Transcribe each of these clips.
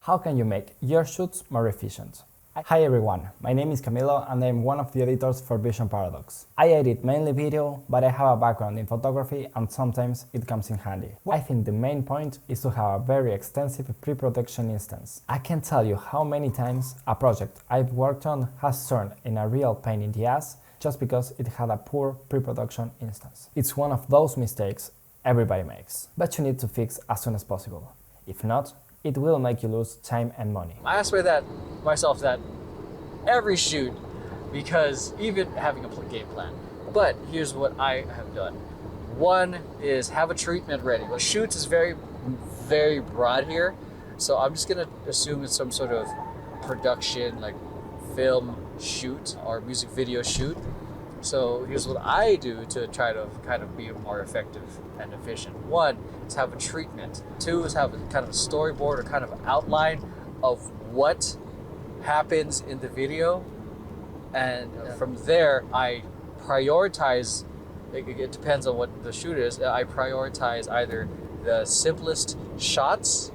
How can you make your shoots more efficient? Hi everyone, my name is Camilo and I'm one of the editors for Vision Paradox. I edit mainly video, but I have a background in photography and sometimes it comes in handy. I think the main point is to have a very extensive pre-production instance. I can't tell you how many times a project I've worked on has turned in a real pain in the ass just because it had a poor pre-production instance. It's one of those mistakes everybody makes, but you need to fix as soon as possible. If not, it will make you lose time and money. I ask myself that every shoot, because even having a game plan. But here's what I have done. One is have a treatment ready. Well, shoots is very, very broad here. So I'm just gonna assume it's some sort of production, like film shoot or music video shoot. So here's what I do to try to kind of be more effective and efficient. One is have a treatment. Two is have a kind of a storyboard or kind of outline of what happens in the video. And from there, I prioritize, it depends on what the shoot is, I prioritize either the simplest shots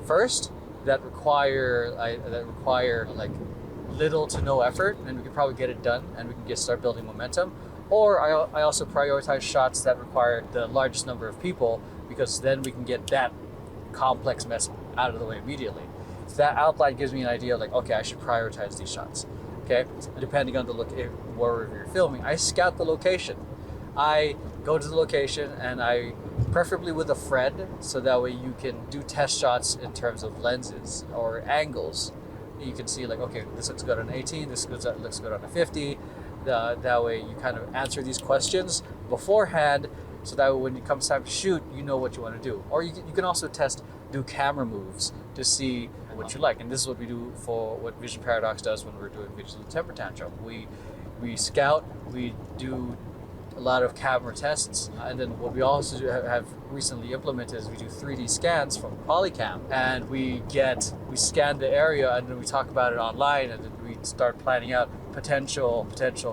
first that require like little to no effort, and we can probably get it done and we can start building momentum. Or I also prioritize shots that require the largest number of people, because then we can get that complex mess out of the way immediately. So that outline gives me an idea, like, okay, I should prioritize these shots. Okay, depending on the wherever you're filming, I scout the location. I go to the location and I, preferably with a friend, so that way you can do test shots in terms of lenses or angles. You can see like, okay, this looks good on 18, this looks good on a 50. That way you kind of answer these questions beforehand, so that way when it comes time to shoot, you know what you want to do. Or you can also do camera moves to see what you like. And this is what we do for what Vision Paradox does when we're doing Vision Temper Tantrum. We scout, we do a lot of camera tests, and then what we also have recently implemented is we do 3D scans from Polycam, and we scan the area, and then we talk about it online, and then we start planning out potential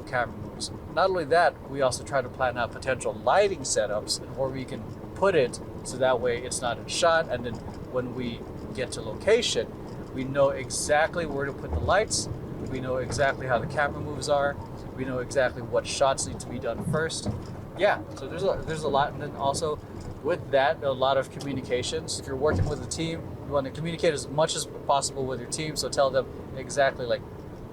camera moves. Not only that, we also try to plan out potential lighting setups and where we can put it, so that way it's not in shot, and then when we get to location, we know exactly where to put the lights, we know exactly how the camera moves are, we know exactly what shots need to be done first. Yeah, so there's a lot. And then also with that, a lot of communications. If you're working with a team, you want to communicate as much as possible with your team. So tell them exactly, like,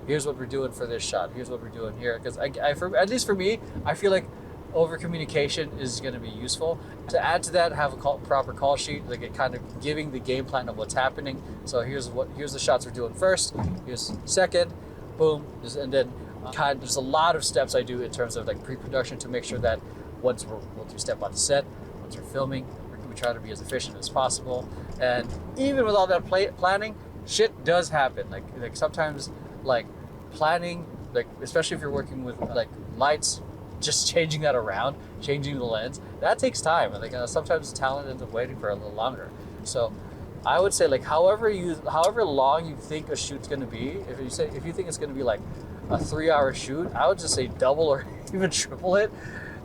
here's what we're doing for this shot, here's what we're doing here. Because at least for me, I feel like over communication is going to be useful. To add to that, have a proper call sheet, like it kind of giving the game plan of what's happening. So here's the shots we're doing first, here's second, boom, and then there's a lot of steps I do in terms of like pre-production to make sure that once we'll do step on the set, once we're filming, we try to be as efficient as possible. And even with all that planning, shit does happen. Like sometimes, like planning, like especially if you're working with like lights, just changing that around, changing the lens, that takes time. And like sometimes the talent ends up waiting for a little longer. So I would say, like, however long you think a shoot's going to be, if you think it's going to be like a 3-hour shoot, I would just say double or even triple it,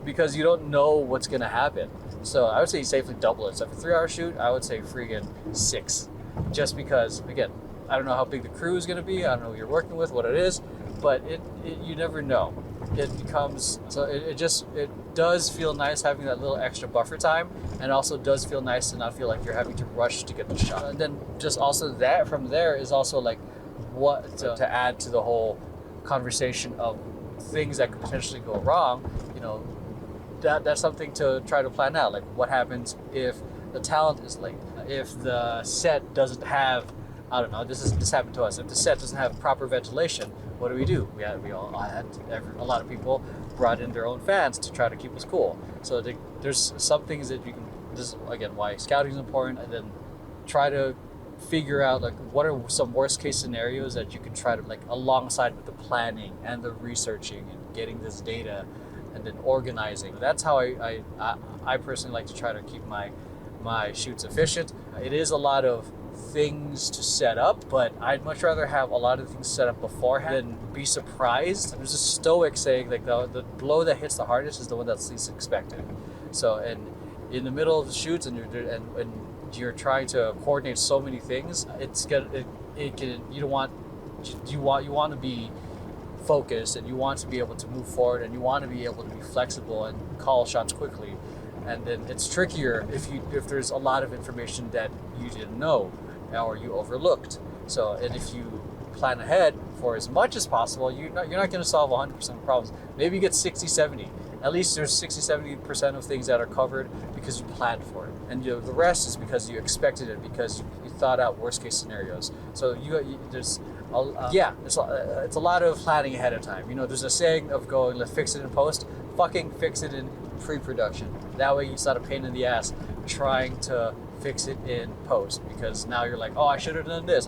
because you don't know what's going to happen. So I would say safely double it. So for a 3-hour shoot, I would say freaking 6, just because, again, I don't know how big the crew is going to be. I don't know who you're working with, what it is, but you never know. It becomes, so it does feel nice having that little extra buffer time, and also does feel nice to not feel like you're having to rush to get the shot. And then just also that from there is also like what to add to the whole conversation of things that could potentially go wrong. You know, that's something to try to plan out. Like, what happens if the talent is late? If the set doesn't have, I don't know, this happened to us. If the set doesn't have proper ventilation, what do? We had a lot of people brought in their own fans to try to keep us cool. So there's some things that you can, this is again why scouting is important, and then try to figure out like what are some worst case scenarios that you can try to, like, alongside with the planning and the researching and getting this data and then organizing. That's how I personally like to try to keep my shoots efficient. It is a lot of things to set up, but I'd much rather have a lot of things set up beforehand than be surprised. There's a stoic saying, like, the blow that hits the hardest is the one that's least expected. So, and in the middle of the shoots and you're trying to coordinate so many things, it can, you want to be focused, and you want to be able to move forward, and you want to be able to be flexible and call shots quickly. And then it's trickier if there's a lot of information that you didn't know or you overlooked. So, and if you plan ahead for as much as possible, you're not going to solve 100% of problems. Maybe you get 60, 70. At least there's 60, 70% of things that are covered because you planned for it. And the rest is because you expected it, because you thought out worst case scenarios. So it's a lot of planning ahead of time. There's a saying of going, let's fix it in post. Fucking fix it in pre-production. That way it's not a pain in the ass trying to fix it in post, because now you're like, oh, I should have done this,